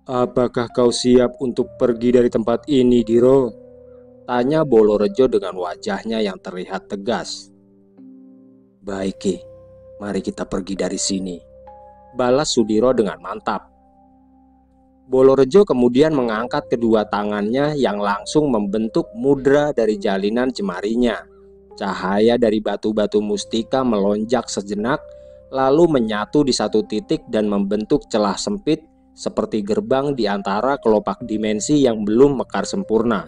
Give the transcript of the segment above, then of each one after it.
Apakah kau siap untuk pergi dari tempat ini, Diro? Tanya Bolorejo dengan wajahnya yang terlihat tegas. Baik, Ki. Mari kita pergi dari sini, balas Sudiro dengan mantap. Bolorejo kemudian mengangkat kedua tangannya yang langsung membentuk mudra dari jalinan jemarinya. Cahaya dari batu-batu mustika melonjak sejenak, lalu menyatu di satu titik dan membentuk celah sempit seperti gerbang di antara kelopak dimensi yang belum mekar sempurna.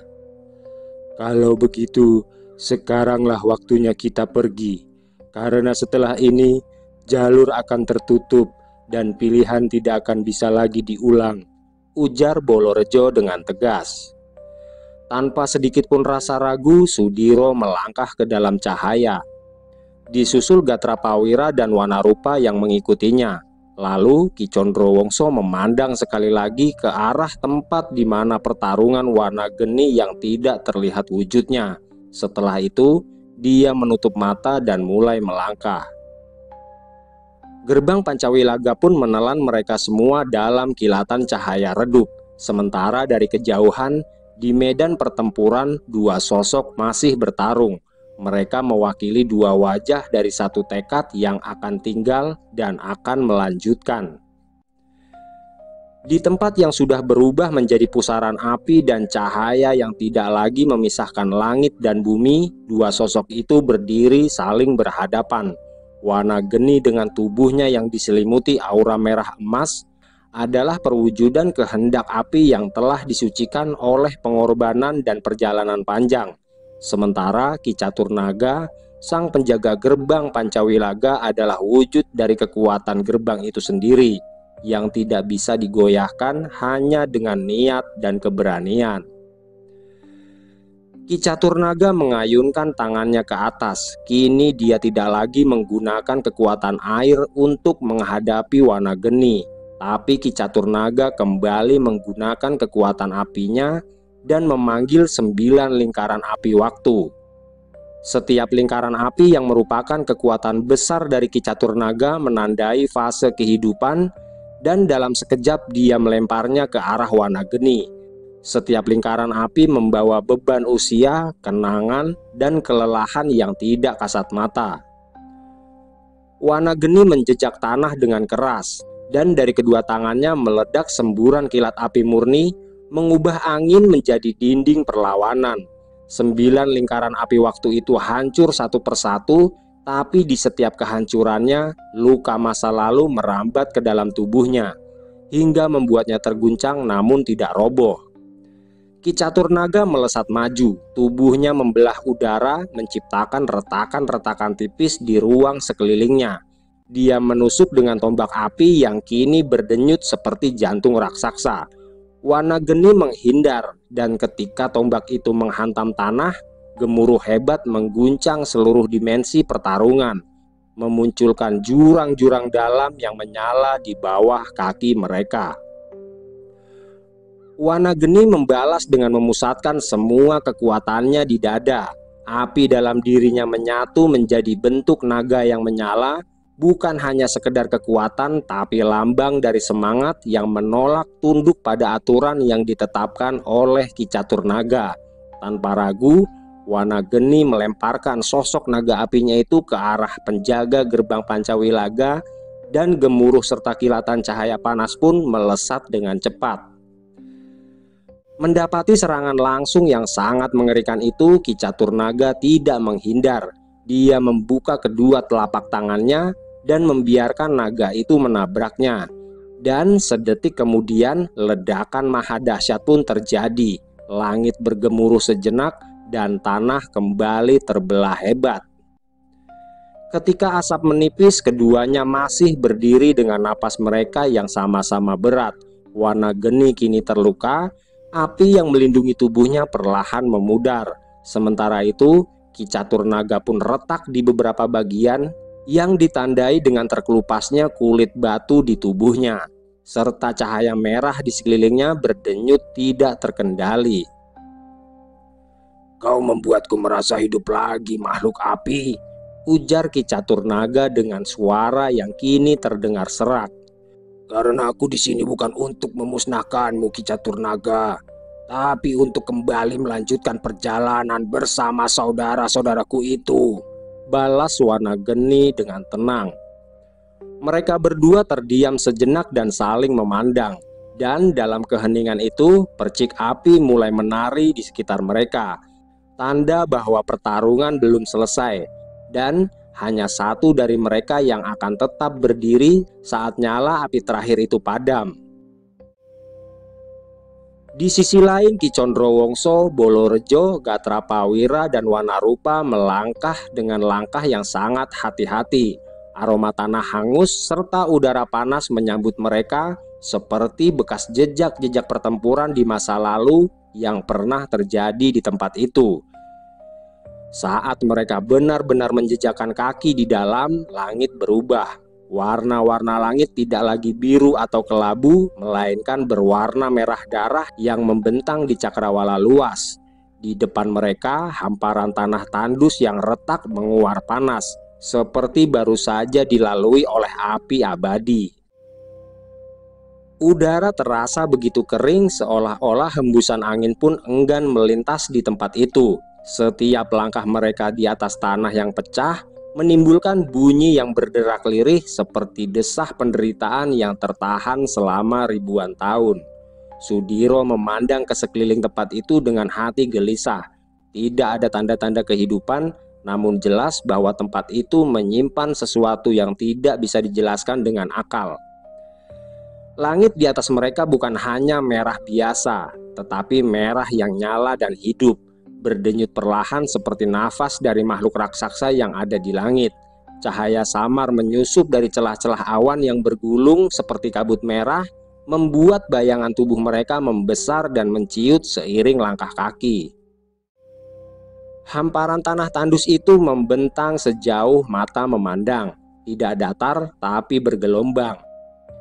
Kalau begitu, sekaranglah waktunya kita pergi, karena setelah ini jalur akan tertutup dan pilihan tidak akan bisa lagi diulang, ujar Bolorejo dengan tegas. Tanpa sedikit pun rasa ragu, Sudiro melangkah ke dalam cahaya. Disusul Gatrapawira dan Wanarupa yang mengikutinya. Lalu Ki Condrowongso memandang sekali lagi ke arah tempat di mana pertarungan warna geni yang tidak terlihat wujudnya. Setelah itu, dia menutup mata dan mulai melangkah. Gerbang Pancawilaga pun menelan mereka semua dalam kilatan cahaya redup. Sementara dari kejauhan, di medan pertempuran, dua sosok masih bertarung. Mereka mewakili dua wajah dari satu tekad yang akan tinggal dan akan melanjutkan. Di tempat yang sudah berubah menjadi pusaran api dan cahaya yang tidak lagi memisahkan langit dan bumi, dua sosok itu berdiri saling berhadapan. Warna geni dengan tubuhnya yang diselimuti aura merah emas adalah perwujudan kehendak api yang telah disucikan oleh pengorbanan dan perjalanan panjang. Sementara Ki Caturnaga, sang penjaga gerbang Pancawilaga, adalah wujud dari kekuatan gerbang itu sendiri yang tidak bisa digoyahkan hanya dengan niat dan keberanian. Ki Caturnaga mengayunkan tangannya ke atas. Kini dia tidak lagi menggunakan kekuatan air untuk menghadapi warna geni, tapi Ki Caturnaga kembali menggunakan kekuatan apinya dan memanggil 9 lingkaran api waktu. Setiap lingkaran api yang merupakan kekuatan besar dari Ki Caturnaga menandai fase kehidupan, dan dalam sekejap dia melemparnya ke arah warna geni. Setiap lingkaran api membawa beban usia, kenangan, dan kelelahan yang tidak kasat mata. Warna geni menjejak tanah dengan keras, dan dari kedua tangannya meledak semburan kilat api murni, mengubah angin menjadi dinding perlawanan. 9 lingkaran api waktu itu hancur satu persatu, tapi di setiap kehancurannya, luka masa lalu merambat ke dalam tubuhnya, hingga membuatnya terguncang namun tidak roboh. Ki Caturnaga melesat maju, tubuhnya membelah udara, menciptakan retakan-retakan tipis di ruang sekelilingnya. Dia menusuk dengan tombak api yang kini berdenyut seperti jantung raksasa. Warna geni menghindar, dan ketika tombak itu menghantam tanah, gemuruh hebat mengguncang seluruh dimensi pertarungan, memunculkan jurang-jurang dalam yang menyala di bawah kaki mereka. Warna geni membalas dengan memusatkan semua kekuatannya di dada. Api dalam dirinya menyatu menjadi bentuk naga yang menyala, bukan hanya sekedar kekuatan, tapi lambang dari semangat yang menolak tunduk pada aturan yang ditetapkan oleh Ki Caturnaga. Tanpa ragu, warna geni melemparkan sosok naga apinya itu ke arah penjaga gerbang Pancawilaga, dan gemuruh serta kilatan cahaya panas pun melesat dengan cepat. Mendapati serangan langsung yang sangat mengerikan itu, Ki Caturnaga tidak menghindar. Dia membuka kedua telapak tangannya dan membiarkan naga itu menabraknya. Dan sedetik kemudian, ledakan maha dahsyat pun terjadi. Langit bergemuruh sejenak dan tanah kembali terbelah hebat. Ketika asap menipis, keduanya masih berdiri dengan napas mereka yang sama-sama berat. Warna geni kini terluka. Api yang melindungi tubuhnya perlahan memudar. Sementara itu, Ki Caturnaga pun retak di beberapa bagian yang ditandai dengan terkelupasnya kulit batu di tubuhnya, serta cahaya merah di sekelilingnya berdenyut tidak terkendali. "Kau membuatku merasa hidup lagi, makhluk api," ujar Ki Caturnaga dengan suara yang kini terdengar serak. Karena aku di sini bukan untuk memusnahkanmu, Ki Caturnaga, tapi untuk kembali melanjutkan perjalanan bersama saudara-saudaraku itu, balas Wanageni dengan tenang. Mereka berdua terdiam sejenak dan saling memandang. Dan dalam keheningan itu, percik api mulai menari di sekitar mereka, tanda bahwa pertarungan belum selesai, dan hanya satu dari mereka yang akan tetap berdiri saat nyala api terakhir itu padam. Di sisi lain, Ki Condrowongso, Bolorejo, Gatrapawira, dan Wanarupa melangkah dengan langkah yang sangat hati-hati. Aroma tanah hangus serta udara panas menyambut mereka seperti bekas jejak-jejak pertempuran di masa lalu yang pernah terjadi di tempat itu. Saat mereka benar-benar menjejakkan kaki di dalam, langit berubah. Warna-warna langit tidak lagi biru atau kelabu, melainkan berwarna merah darah yang membentang di cakrawala luas. Di depan mereka, hamparan tanah tandus yang retak menguar panas, seperti baru saja dilalui oleh api abadi. Udara terasa begitu kering, seolah-olah hembusan angin pun enggan melintas di tempat itu. Setiap langkah mereka di atas tanah yang pecah menimbulkan bunyi yang berderak lirih seperti desah penderitaan yang tertahan selama ribuan tahun. Sudiro memandang ke sekeliling tempat itu dengan hati gelisah. Tidak ada tanda-tanda kehidupan, namun jelas bahwa tempat itu menyimpan sesuatu yang tidak bisa dijelaskan dengan akal. Langit di atas mereka bukan hanya merah biasa, tetapi merah yang nyala dan hidup, berdenyut perlahan seperti nafas dari makhluk raksasa yang ada di langit. Cahaya samar menyusup dari celah-celah awan yang bergulung seperti kabut merah, membuat bayangan tubuh mereka membesar dan menciut seiring langkah kaki. Hamparan tanah tandus itu membentang sejauh mata memandang, tidak datar tapi bergelombang.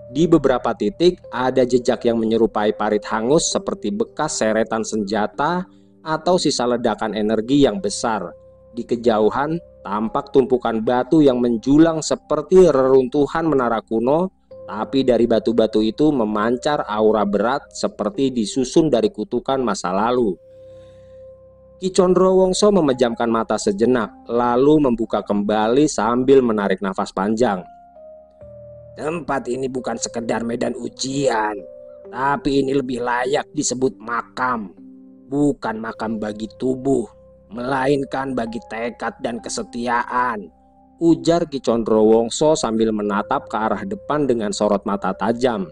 Di beberapa titik ada jejak yang menyerupai parit hangus seperti bekas seretan senjata atau sisa ledakan energi yang besar. Di kejauhan tampak tumpukan batu yang menjulang seperti reruntuhan menara kuno, tapi dari batu-batu itu memancar aura berat seperti disusun dari kutukan masa lalu. Ki Condrowongso memejamkan mata sejenak, lalu membuka kembali sambil menarik nafas panjang. Tempat ini bukan sekedar medan ujian, tapi ini lebih layak disebut makam. Bukan makam bagi tubuh, melainkan bagi tekad dan kesetiaan, ujar Ki Condrowongso sambil menatap ke arah depan dengan sorot mata tajam.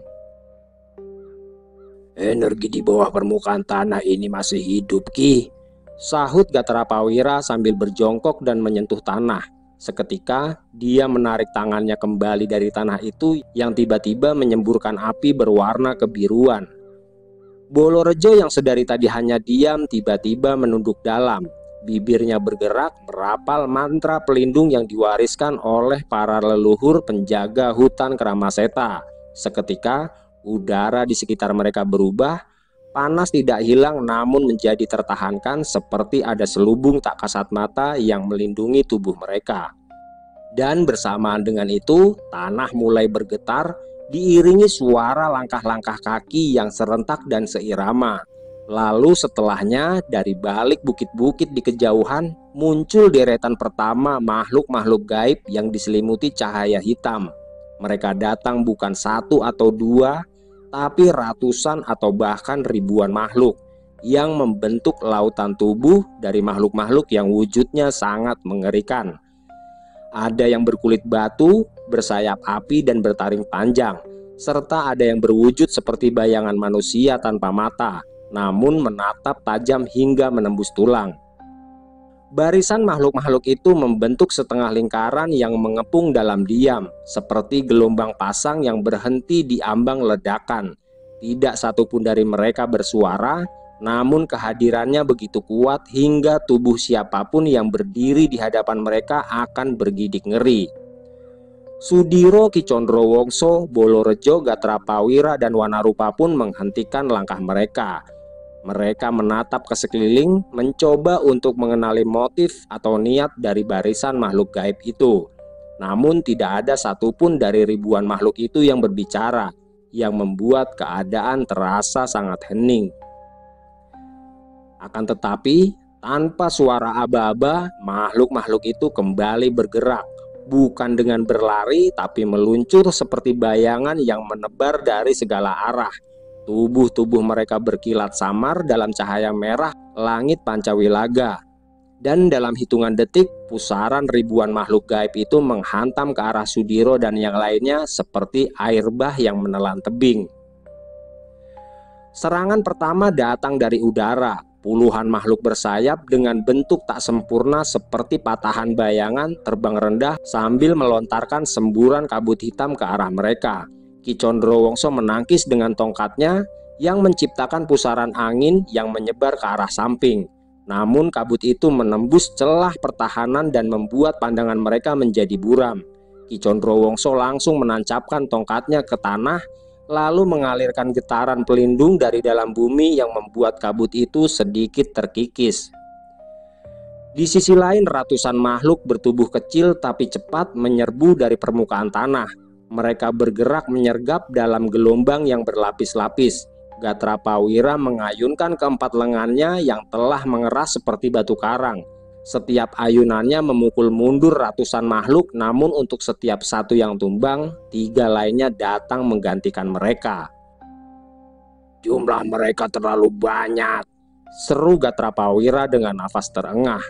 Energi di bawah permukaan tanah ini masih hidup, Ki, sahut Gatrapawira sambil berjongkok dan menyentuh tanah. Seketika dia menarik tangannya kembali dari tanah itu yang tiba-tiba menyemburkan api berwarna kebiruan. Bolorejo yang sedari tadi hanya diam tiba-tiba menunduk dalam. Bibirnya bergerak merapal mantra pelindung yang diwariskan oleh para leluhur penjaga hutan Kramaseta. Seketika udara di sekitar mereka berubah. Panas tidak hilang namun menjadi tertahankan seperti ada selubung tak kasat mata yang melindungi tubuh mereka. Dan bersamaan dengan itu tanah mulai bergetar diiringi suara langkah-langkah kaki yang serentak dan seirama. Lalu setelahnya dari balik bukit-bukit di kejauhan muncul deretan pertama makhluk-makhluk gaib yang diselimuti cahaya hitam. Mereka datang bukan satu atau dua, tapi ratusan atau bahkan ribuan makhluk yang membentuk lautan tubuh dari makhluk-makhluk yang wujudnya sangat mengerikan. Ada yang berkulit batu, bersayap api dan bertaring panjang, serta ada yang berwujud seperti bayangan manusia tanpa mata, namun menatap tajam hingga menembus tulang. Barisan makhluk-makhluk itu membentuk setengah lingkaran yang mengepung dalam diam, seperti gelombang pasang yang berhenti di ambang ledakan. Tidak satupun dari mereka bersuara, namun kehadirannya begitu kuat hingga tubuh siapapun yang berdiri di hadapan mereka akan bergidik ngeri. Sudiro, Ki Condrowongso, Bolorejo, Gatrapawira, dan Wanarupa pun menghentikan langkah mereka. Mereka menatap ke sekeliling, mencoba untuk mengenali motif atau niat dari barisan makhluk gaib itu. Namun tidak ada satupun dari ribuan makhluk itu yang berbicara. yang membuat keadaan terasa sangat hening. Akan tetapi, tanpa suara aba-aba, makhluk-makhluk itu kembali bergerak, bukan dengan berlari, tapi meluncur seperti bayangan yang menebar dari segala arah. Tubuh-tubuh mereka berkilat samar dalam cahaya merah langit Pancawilaga. Dan dalam hitungan detik, pusaran ribuan makhluk gaib itu menghantam ke arah Sudiro dan yang lainnya seperti air bah yang menelan tebing. Serangan pertama datang dari udara. Puluhan makhluk bersayap dengan bentuk tak sempurna seperti patahan bayangan terbang rendah sambil melontarkan semburan kabut hitam ke arah mereka. Ki Condrowongso menangkis dengan tongkatnya yang menciptakan pusaran angin yang menyebar ke arah samping. Namun kabut itu menembus celah pertahanan dan membuat pandangan mereka menjadi buram. Ki Condrowongso langsung menancapkan tongkatnya ke tanah, lalu mengalirkan getaran pelindung dari dalam bumi yang membuat kabut itu sedikit terkikis. Di sisi lain, ratusan makhluk bertubuh kecil tapi cepat menyerbu dari permukaan tanah. Mereka bergerak menyergap dalam gelombang yang berlapis-lapis. Gatrapawira mengayunkan keempat lengannya yang telah mengeras seperti batu karang. Setiap ayunannya memukul mundur ratusan makhluk, namun untuk setiap satu yang tumbang, 3 lainnya datang menggantikan mereka. "Jumlah mereka terlalu banyak," seru Gatrapawira dengan nafas terengah.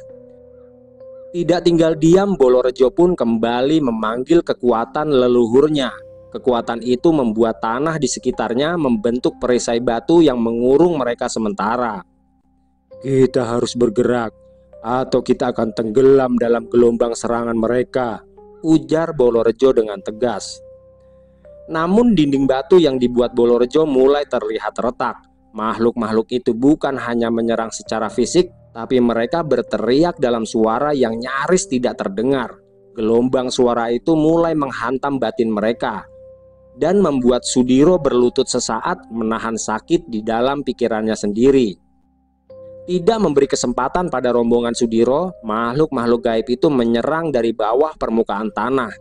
Tidak tinggal diam, Bolorejo pun kembali memanggil kekuatan leluhurnya. Kekuatan itu membuat tanah di sekitarnya membentuk perisai batu yang mengurung mereka sementara. "Kita harus bergerak, atau kita akan tenggelam dalam gelombang serangan mereka," ujar Bolorejo dengan tegas. Namun dinding batu yang dibuat Bolorejo mulai terlihat retak. Makhluk-makhluk itu bukan hanya menyerang secara fisik, tapi mereka berteriak dalam suara yang nyaris tidak terdengar. Gelombang suara itu mulai menghantam batin mereka dan membuat Sudiro berlutut sesaat menahan sakit di dalam pikirannya sendiri. Tidak memberi kesempatan pada rombongan Sudiro, makhluk-makhluk gaib itu menyerang dari bawah permukaan tanah.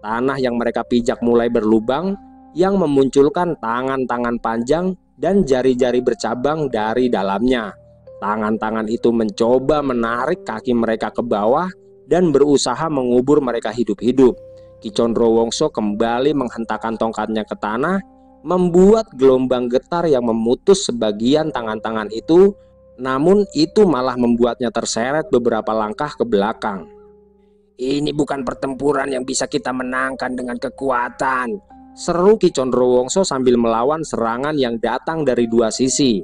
Tanah yang mereka pijak mulai berlubang, yang memunculkan tangan-tangan panjang dan jari-jari bercabang dari dalamnya. Tangan-tangan itu mencoba menarik kaki mereka ke bawah dan berusaha mengubur mereka hidup-hidup. Ki Condrowongso kembali menghentakkan tongkatnya ke tanah, membuat gelombang getar yang memutus sebagian tangan-tangan itu. Namun itu malah membuatnya terseret beberapa langkah ke belakang. "Ini bukan pertempuran yang bisa kita menangkan dengan kekuatan," seru Ki Condrowongso sambil melawan serangan yang datang dari 2 sisi.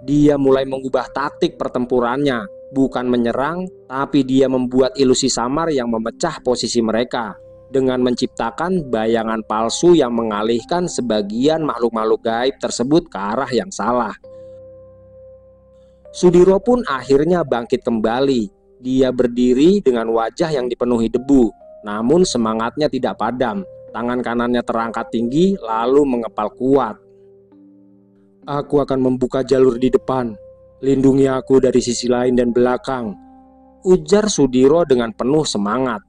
Dia mulai mengubah taktik pertempurannya, bukan menyerang, tapi dia membuat ilusi samar yang memecah posisi mereka dengan menciptakan bayangan palsu yang mengalihkan sebagian makhluk-makhluk gaib tersebut ke arah yang salah. Sudiro pun akhirnya bangkit kembali. Dia berdiri dengan wajah yang dipenuhi debu, namun semangatnya tidak padam. Tangan kanannya terangkat tinggi lalu mengepal kuat. "Aku akan membuka jalur di depan. Lindungi aku dari sisi lain dan belakang," ujar Sudiro dengan penuh semangat.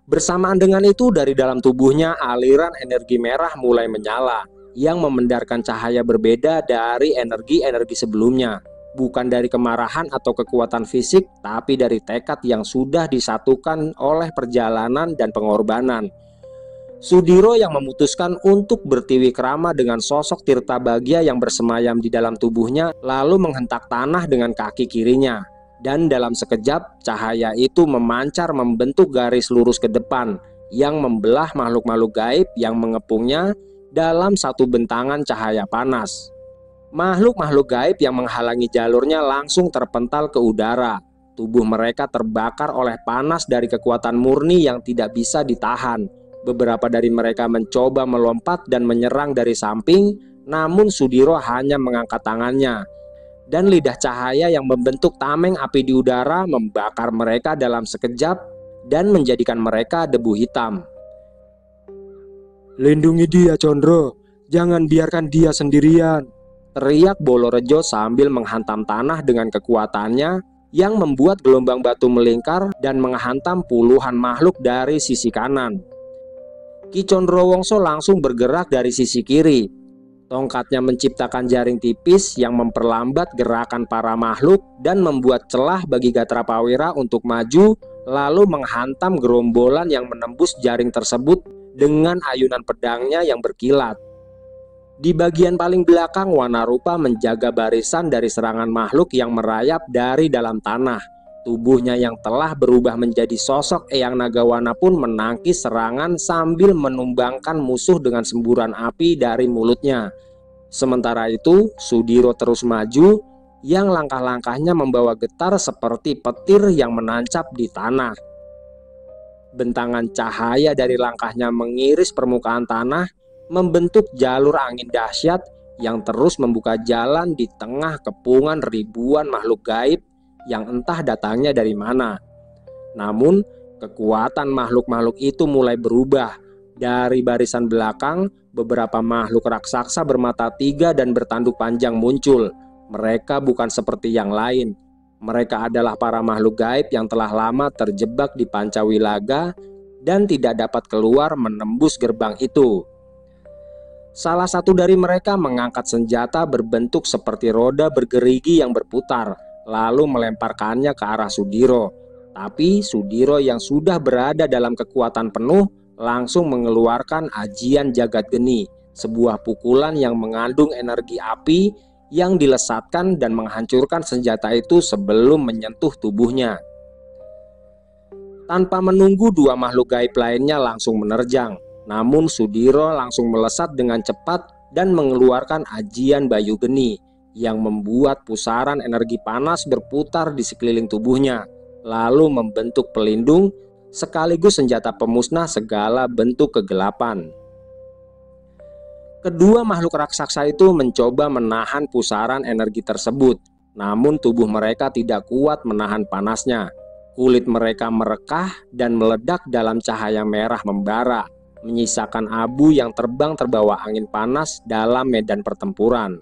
Bersamaan dengan itu, dari dalam tubuhnya aliran energi merah mulai menyala, yang memendarkan cahaya berbeda dari energi-energi sebelumnya. Bukan dari kemarahan atau kekuatan fisik, tapi dari tekad yang sudah disatukan oleh perjalanan dan pengorbanan. Sudiro yang memutuskan untuk bertiwikrama dengan sosok Tirtabagya yang bersemayam di dalam tubuhnya, lalu menghentak tanah dengan kaki kirinya. Dan dalam sekejap, cahaya itu memancar membentuk garis lurus ke depan yang membelah makhluk-makhluk gaib yang mengepungnya dalam satu bentangan cahaya panas. Makhluk-makhluk gaib yang menghalangi jalurnya langsung terpental ke udara. Tubuh mereka terbakar oleh panas dari kekuatan murni yang tidak bisa ditahan. Beberapa dari mereka mencoba melompat dan menyerang dari samping, namun Sudiro hanya mengangkat tangannya. Dan lidah cahaya yang membentuk tameng api di udara membakar mereka dalam sekejap dan menjadikan mereka debu hitam. "Lindungi dia, Condro. Jangan biarkan dia sendirian," teriak Bolorejo sambil menghantam tanah dengan kekuatannya yang membuat gelombang batu melingkar dan menghantam puluhan makhluk dari sisi kanan. Ki Condrowongso langsung bergerak dari sisi kiri. Tongkatnya menciptakan jaring tipis yang memperlambat gerakan para makhluk dan membuat celah bagi Gatrapawira untuk maju, lalu menghantam gerombolan yang menembus jaring tersebut dengan ayunan pedangnya yang berkilat. Di bagian paling belakang, Wanarupa menjaga barisan dari serangan makhluk yang merayap dari dalam tanah. Tubuhnya yang telah berubah menjadi sosok Eyang Nagawana pun menangkis serangan sambil menumbangkan musuh dengan semburan api dari mulutnya. Sementara itu, Sudiro terus maju, yang langkah-langkahnya membawa getar seperti petir yang menancap di tanah. Bentangan cahaya dari langkahnya mengiris permukaan tanah, membentuk jalur angin dahsyat yang terus membuka jalan di tengah kepungan ribuan makhluk gaib yang entah datangnya dari mana. Namun, kekuatan makhluk-makhluk itu mulai berubah. Dari barisan belakang, beberapa makhluk raksasa bermata tiga dan bertanduk panjang muncul. Mereka bukan seperti yang lain. Mereka adalah para makhluk gaib yang telah lama terjebak di Pancawilaga dan tidak dapat keluar menembus gerbang itu. Salah satu dari mereka mengangkat senjata berbentuk seperti roda bergerigi yang berputar, lalu melemparkannya ke arah Sudiro. Tapi Sudiro yang sudah berada dalam kekuatan penuh langsung mengeluarkan ajian jagat geni, sebuah pukulan yang mengandung energi api yang dilesatkan dan menghancurkan senjata itu sebelum menyentuh tubuhnya. Tanpa menunggu, dua makhluk gaib lainnya langsung menerjang. Namun Sudiro langsung melesat dengan cepat dan mengeluarkan ajian Bayu Geni yang membuat pusaran energi panas berputar di sekeliling tubuhnya, lalu membentuk pelindung sekaligus senjata pemusnah segala bentuk kegelapan. Kedua makhluk raksasa itu mencoba menahan pusaran energi tersebut, namun tubuh mereka tidak kuat menahan panasnya. Kulit mereka merekah dan meledak dalam cahaya merah membara, menyisakan abu yang terbang terbawa angin panas dalam medan pertempuran.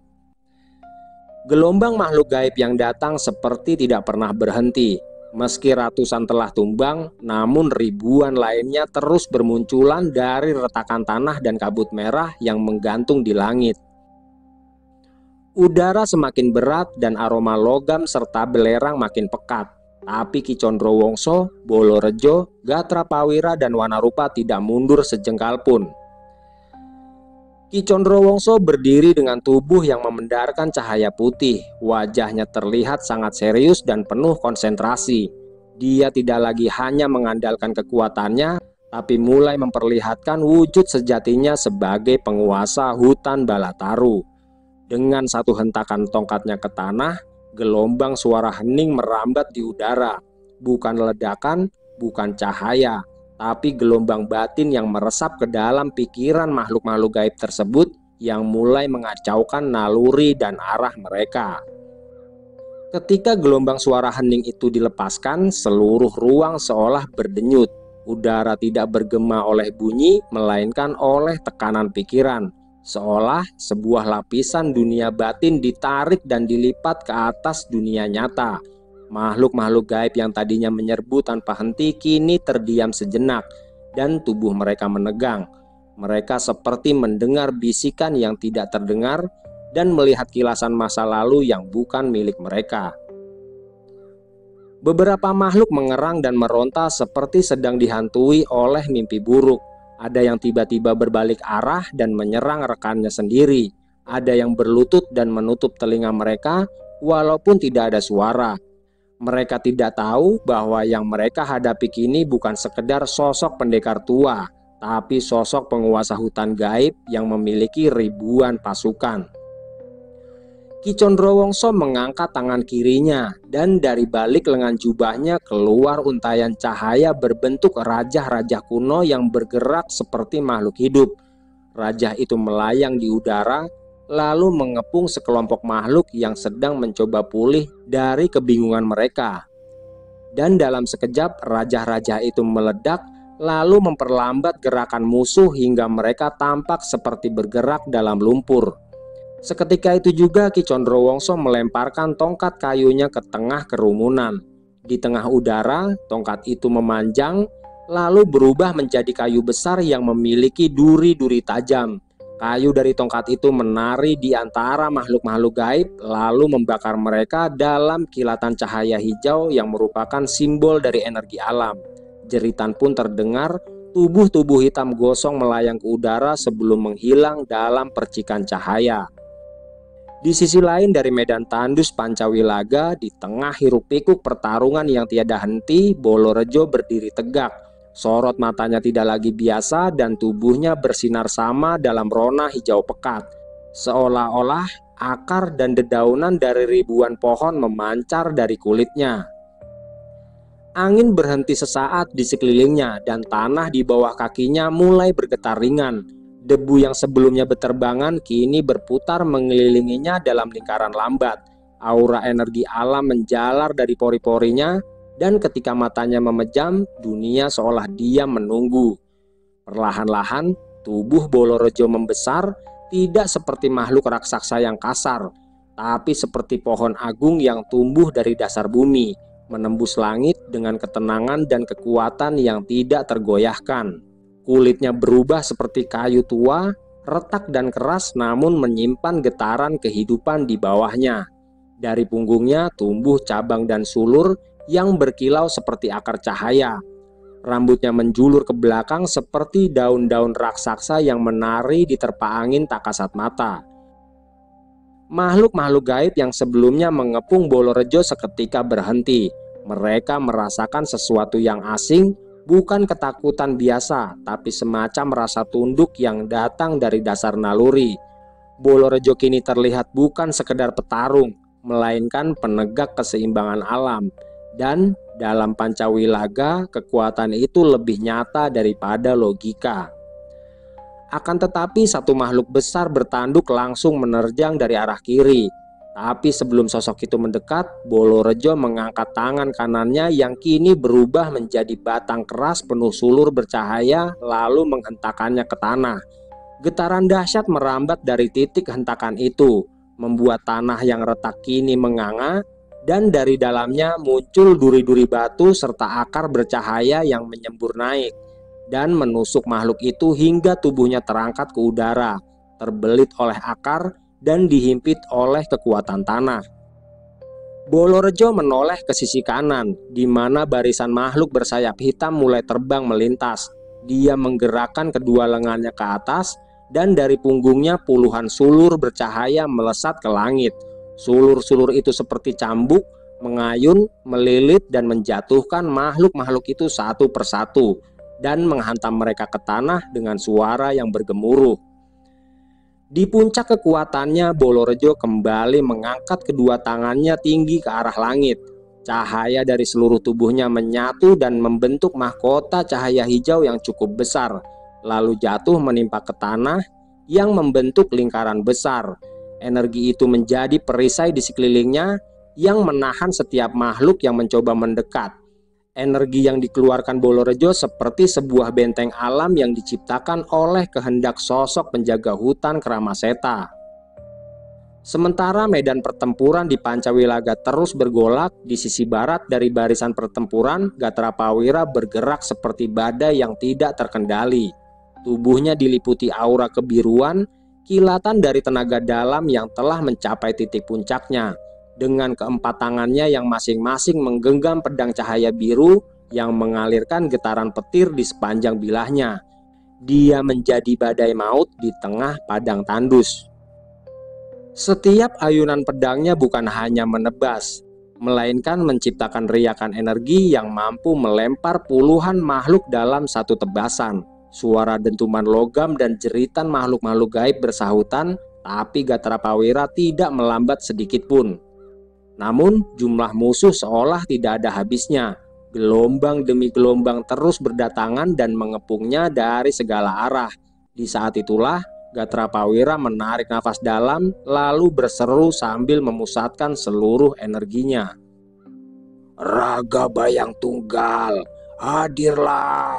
Gelombang makhluk gaib yang datang seperti tidak pernah berhenti. Meski ratusan telah tumbang, namun ribuan lainnya terus bermunculan dari retakan tanah dan kabut merah yang menggantung di langit. Udara semakin berat dan aroma logam serta belerang makin pekat. Tapi Ki Condrowongso, Bolorejo, Gatrapawira, dan Wanarupa tidak mundur sejengkal pun. Ki Condrowongso berdiri dengan tubuh yang memendarkan cahaya putih. Wajahnya terlihat sangat serius dan penuh konsentrasi. Dia tidak lagi hanya mengandalkan kekuatannya, tapi mulai memperlihatkan wujud sejatinya sebagai penguasa hutan Balataru. Dengan satu hentakan tongkatnya ke tanah, gelombang suara hening merambat di udara. Bukan ledakan, bukan cahaya, tapi gelombang batin yang meresap ke dalam pikiran makhluk-makhluk gaib tersebut yang mulai mengacaukan naluri dan arah mereka. Ketika gelombang suara hening itu dilepaskan, seluruh ruang seolah berdenyut. Udara tidak bergema oleh bunyi, melainkan oleh tekanan pikiran. Seolah sebuah lapisan dunia batin ditarik dan dilipat ke atas dunia nyata. Makhluk-makhluk gaib yang tadinya menyerbu tanpa henti kini terdiam sejenak dan tubuh mereka menegang. Mereka seperti mendengar bisikan yang tidak terdengar dan melihat kilasan masa lalu yang bukan milik mereka. Beberapa makhluk mengerang dan meronta seperti sedang dihantui oleh mimpi buruk. Ada yang tiba-tiba berbalik arah dan menyerang rekannya sendiri. Ada yang berlutut dan menutup telinga mereka walaupun tidak ada suara. Mereka tidak tahu bahwa yang mereka hadapi kini bukan sekedar sosok pendekar tua, tapi sosok penguasa hutan gaib yang memiliki ribuan pasukan. Ki Condrowongso mengangkat tangan kirinya dan dari balik lengan jubahnya keluar untayan cahaya berbentuk rajah-rajah kuno yang bergerak seperti makhluk hidup. Rajah itu melayang di udara, lalu mengepung sekelompok makhluk yang sedang mencoba pulih dari kebingungan mereka. Dan dalam sekejap rajah-rajah itu meledak, lalu memperlambat gerakan musuh hingga mereka tampak seperti bergerak dalam lumpur. Seketika itu juga Ki Condrowongso melemparkan tongkat kayunya ke tengah kerumunan. Di tengah udara, tongkat itu memanjang, lalu berubah menjadi kayu besar yang memiliki duri-duri tajam. Kayu dari tongkat itu menari di antara makhluk-makhluk gaib, lalu membakar mereka dalam kilatan cahaya hijau yang merupakan simbol dari energi alam. Jeritan pun terdengar, tubuh-tubuh hitam gosong melayang ke udara sebelum menghilang dalam percikan cahaya. Di sisi lain dari medan tandus Pancawilaga, di tengah hiruk-pikuk pertarungan yang tiada henti, Bolorejo berdiri tegak. Sorot matanya tidak lagi biasa dan tubuhnya bersinar sama dalam rona hijau pekat. Seolah-olah akar dan dedaunan dari ribuan pohon memancar dari kulitnya. Angin berhenti sesaat di sekelilingnya dan tanah di bawah kakinya mulai bergetar ringan. Debu yang sebelumnya berterbangan kini berputar mengelilinginya dalam lingkaran lambat. Aura energi alam menjalar dari pori-porinya. Dan ketika matanya memejam, dunia seolah diam menunggu. Perlahan-lahan, tubuh Bolorejo membesar, tidak seperti makhluk raksasa yang kasar, tapi seperti pohon agung yang tumbuh dari dasar bumi, menembus langit dengan ketenangan dan kekuatan yang tidak tergoyahkan. Kulitnya berubah seperti kayu tua, retak dan keras namun menyimpan getaran kehidupan di bawahnya. Dari punggungnya tumbuh cabang dan sulur yang berkilau seperti akar cahaya. Rambutnya menjulur ke belakang seperti daun-daun raksasa yang menari di terpa angin tak kasat mata. Makhluk-makhluk gaib yang sebelumnya mengepung Bolorejo seketika berhenti. Mereka merasakan sesuatu yang asing, bukan ketakutan biasa, tapi semacam rasa tunduk yang datang dari dasar naluri. Bolorejo kini terlihat bukan sekedar petarung, melainkan penegak keseimbangan alam. Dan dalam Pancawilaga, kekuatan itu lebih nyata daripada logika. Akan tetapi satu makhluk besar bertanduk langsung menerjang dari arah kiri. Tapi sebelum sosok itu mendekat, Bolorejo mengangkat tangan kanannya yang kini berubah menjadi batang keras penuh sulur bercahaya, lalu menghentakkannya ke tanah. Getaran dahsyat merambat dari titik hentakan itu, membuat tanah yang retak kini menganga. Dan dari dalamnya muncul duri-duri batu serta akar bercahaya yang menyembur naik dan menusuk makhluk itu hingga tubuhnya terangkat ke udara, terbelit oleh akar dan dihimpit oleh kekuatan tanah. Bolorejo menoleh ke sisi kanan, di mana barisan makhluk bersayap hitam mulai terbang melintas. Dia menggerakkan kedua lengannya ke atas dan dari punggungnya puluhan sulur bercahaya melesat ke langit. Sulur-sulur itu seperti cambuk, mengayun, melilit dan menjatuhkan makhluk-makhluk itu satu persatu dan menghantam mereka ke tanah dengan suara yang bergemuruh. Di puncak kekuatannya, Bolorejo kembali mengangkat kedua tangannya tinggi ke arah langit. Cahaya dari seluruh tubuhnya menyatu dan membentuk mahkota cahaya hijau yang cukup besar, lalu jatuh menimpa ke tanah yang membentuk lingkaran besar. Energi itu menjadi perisai di sekelilingnya yang menahan setiap makhluk yang mencoba mendekat. Energi yang dikeluarkan Bolorejo seperti sebuah benteng alam yang diciptakan oleh kehendak sosok penjaga hutan Kramaseta. Sementara medan pertempuran di Pancawilaga terus bergolak, di sisi barat dari barisan pertempuran, Gatrapawira bergerak seperti badai yang tidak terkendali. Tubuhnya diliputi aura kebiruan, kilatan dari tenaga dalam yang telah mencapai titik puncaknya. Dengan keempat tangannya yang masing-masing menggenggam pedang cahaya biru yang mengalirkan getaran petir di sepanjang bilahnya. Dia menjadi badai maut di tengah padang tandus. Setiap ayunan pedangnya bukan hanya menebas, melainkan menciptakan riakan energi yang mampu melempar puluhan makhluk dalam satu tebasan. Suara dentuman logam dan jeritan makhluk-makhluk gaib bersahutan, tapi Gatrapawira tidak melambat sedikit pun. Namun jumlah musuh seolah tidak ada habisnya. Gelombang demi gelombang terus berdatangan dan mengepungnya dari segala arah. Di saat itulah Gatrapawira menarik nafas dalam lalu berseru sambil memusatkan seluruh energinya. "Raga Bayang Tunggal, hadirlah!"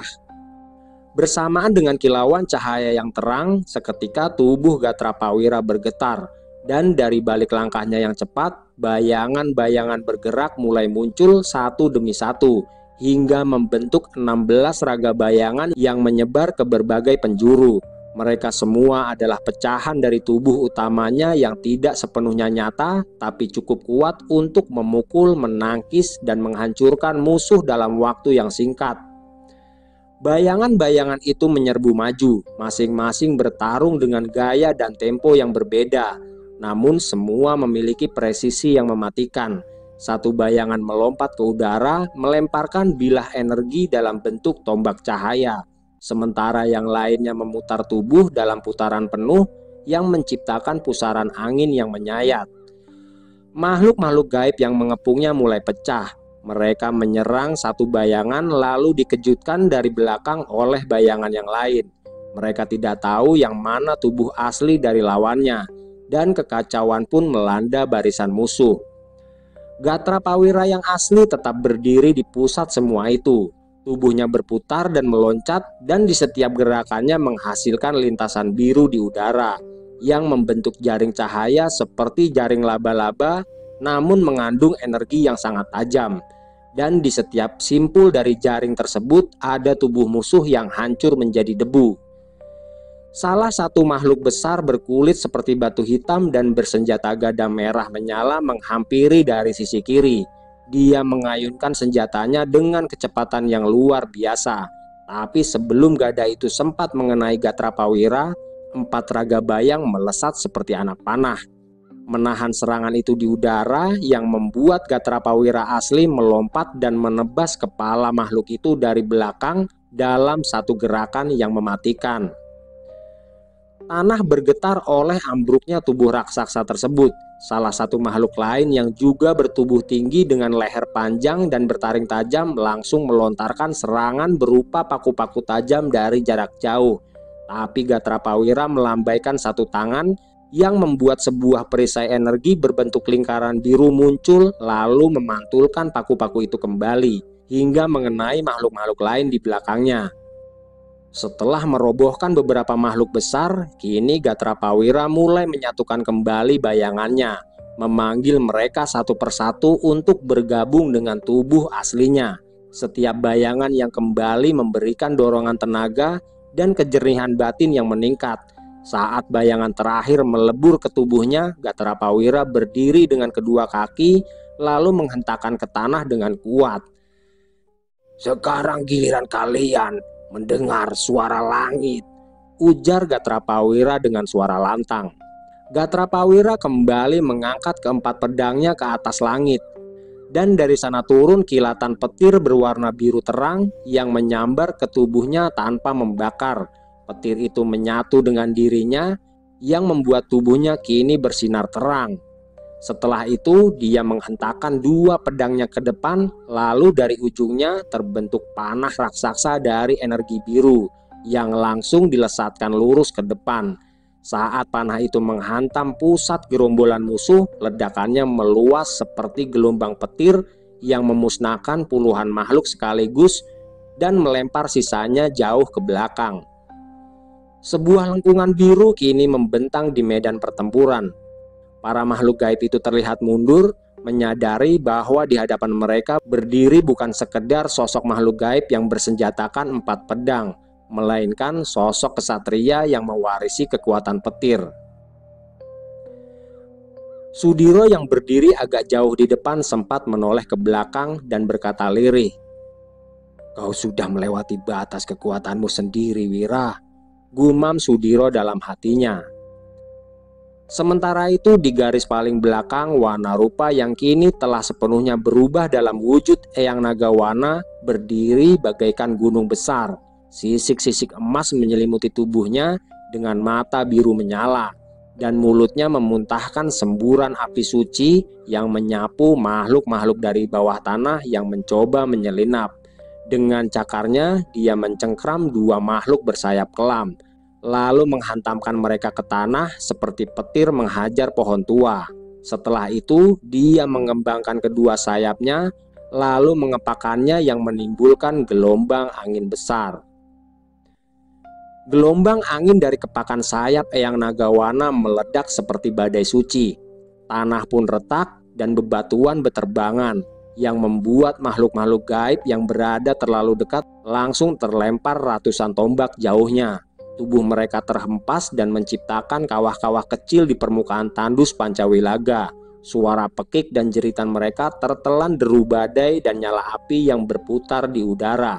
Bersamaan dengan kilauan cahaya yang terang, seketika tubuh Gatrapawira bergetar, dan dari balik langkahnya yang cepat, bayangan-bayangan bergerak mulai muncul satu demi satu, hingga membentuk 16 raga bayangan yang menyebar ke berbagai penjuru. Mereka semua adalah pecahan dari tubuh utamanya yang tidak sepenuhnya nyata, tapi cukup kuat untuk memukul, menangkis, dan menghancurkan musuh dalam waktu yang singkat. Bayangan-bayangan itu menyerbu maju, masing-masing bertarung dengan gaya dan tempo yang berbeda, namun semua memiliki presisi yang mematikan. Satu bayangan melompat ke udara, melemparkan bilah energi dalam bentuk tombak cahaya, sementara yang lainnya memutar tubuh dalam putaran penuh yang menciptakan pusaran angin yang menyayat. Makhluk-makhluk gaib yang mengepungnya mulai pecah. Mereka menyerang satu bayangan lalu dikejutkan dari belakang oleh bayangan yang lain. Mereka tidak tahu yang mana tubuh asli dari lawannya, dan kekacauan pun melanda barisan musuh. Gatrapawira yang asli tetap berdiri di pusat semua itu. Tubuhnya berputar dan meloncat, dan di setiap gerakannya menghasilkan lintasan biru di udara yang membentuk jaring cahaya seperti jaring laba-laba, namun mengandung energi yang sangat tajam. Dan di setiap simpul dari jaring tersebut ada tubuh musuh yang hancur menjadi debu. Salah satu makhluk besar berkulit seperti batu hitam dan bersenjata gada merah menyala menghampiri dari sisi kiri. Dia mengayunkan senjatanya dengan kecepatan yang luar biasa. Tapi sebelum gada itu sempat mengenai Gatrapawira, 4 raga bayang melesat seperti anak panah, menahan serangan itu di udara yang membuat Gatrapawira asli melompat dan menebas kepala makhluk itu dari belakang dalam satu gerakan yang mematikan. Tanah bergetar oleh ambruknya tubuh raksasa tersebut. Salah satu makhluk lain yang juga bertubuh tinggi dengan leher panjang dan bertaring tajam langsung melontarkan serangan berupa paku-paku tajam dari jarak jauh. Tapi Gatrapawira melambaikan satu tangan yang membuat sebuah perisai energi berbentuk lingkaran biru muncul, lalu memantulkan paku-paku itu kembali hingga mengenai makhluk-makhluk lain di belakangnya. Setelah merobohkan beberapa makhluk besar, kini Gatrapawira mulai menyatukan kembali bayangannya, memanggil mereka satu persatu untuk bergabung dengan tubuh aslinya. Setiap bayangan yang kembali memberikan dorongan tenaga dan kejernihan batin yang meningkat. Saat bayangan terakhir melebur ke tubuhnya, Gatrapawira berdiri dengan kedua kaki, lalu menghentakkan ke tanah dengan kuat. "Sekarang giliran kalian mendengar suara langit," ujar Gatrapawira dengan suara lantang. Gatrapawira kembali mengangkat keempat pedangnya ke atas langit, dan dari sana turun kilatan petir berwarna biru terang yang menyambar ke tubuhnya tanpa membakar. Petir itu menyatu dengan dirinya yang membuat tubuhnya kini bersinar terang. Setelah itu dia menghentakkan 2 pedangnya ke depan, lalu dari ujungnya terbentuk panah raksasa dari energi biru yang langsung dilesatkan lurus ke depan. Saat panah itu menghantam pusat gerombolan musuh, ledakannya meluas seperti gelombang petir yang memusnahkan puluhan makhluk sekaligus dan melempar sisanya jauh ke belakang. Sebuah lengkungan biru kini membentang di medan pertempuran. Para makhluk gaib itu terlihat mundur, menyadari bahwa di hadapan mereka berdiri bukan sekedar sosok makhluk gaib yang bersenjatakan 4 pedang, melainkan sosok kesatria yang mewarisi kekuatan petir. Sudiro yang berdiri agak jauh di depan sempat menoleh ke belakang dan berkata lirih, "Kau sudah melewati batas kekuatanmu sendiri, Wira," gumam Sudiro dalam hatinya. Sementara itu di garis paling belakang, Wanarupa yang kini telah sepenuhnya berubah dalam wujud Eyang Nagawana berdiri bagaikan gunung besar. Sisik-sisik emas menyelimuti tubuhnya dengan mata biru menyala, dan mulutnya memuntahkan semburan api suci yang menyapu makhluk-makhluk dari bawah tanah yang mencoba menyelinap. Dengan cakarnya dia mencengkram 2 makhluk bersayap kelam, lalu menghantamkan mereka ke tanah seperti petir menghajar pohon tua. Setelah itu dia mengembangkan kedua sayapnya, lalu mengepakannya yang menimbulkan gelombang angin besar. Gelombang angin dari kepakan sayap Eyang Nagawana meledak seperti badai suci. Tanah pun retak dan bebatuan beterbangan, yang membuat makhluk-makhluk gaib yang berada terlalu dekat langsung terlempar ratusan tombak jauhnya. Tubuh mereka terhempas dan menciptakan kawah-kawah kecil di permukaan tandus Pancawilaga. Suara pekik dan jeritan mereka tertelan deru badai dan nyala api yang berputar di udara.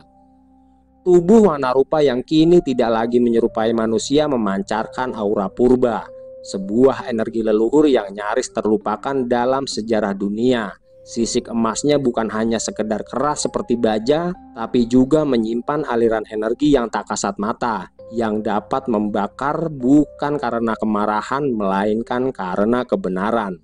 Tubuh Wanarupa yang kini tidak lagi menyerupai manusia memancarkan aura purba, sebuah energi leluhur yang nyaris terlupakan dalam sejarah dunia. Sisik emasnya bukan hanya sekedar keras seperti baja, tapi juga menyimpan aliran energi yang tak kasat mata, yang dapat membakar bukan karena kemarahan, melainkan karena kebenaran.